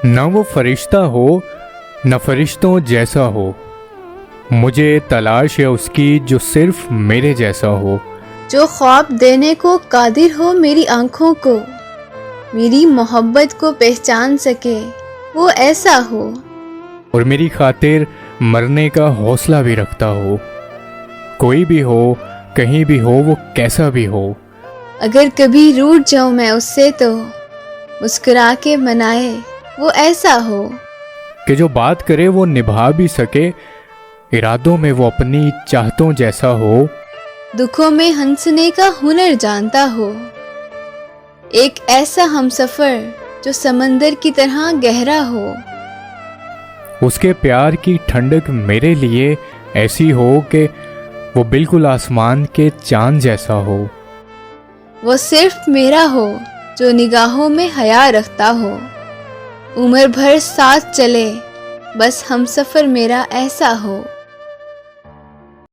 न वो फरिश्ता हो न फरिश्तों जैसा हो, मुझे तलाश है उसकी जो सिर्फ मेरे जैसा हो। जो ख्वाब देने को कादिर हो मेरी आंखों को, मेरी मोहब्बत को पहचान सके वो ऐसा हो। और मेरी खातिर मरने का हौसला भी रखता हो। कोई भी हो, कहीं भी हो, वो कैसा भी हो। अगर कभी रूठ जाऊं मैं उससे तो मुस्कुरा के मनाए वो ऐसा हो। कि जो बात करे वो निभा भी सके, इरादों में वो अपनी चाहतों जैसा हो। दुखों में हंसने का हुनर जानता हो। एक ऐसा हमसफर जो समंदर की तरह गहरा हो। उसके प्यार की ठंडक मेरे लिए ऐसी हो कि वो बिल्कुल आसमान के चांद जैसा हो। वो सिर्फ मेरा हो जो निगाहों में हया रखता हो। उम्र भर साथ चले बस हमसफर मेरा ऐसा हो।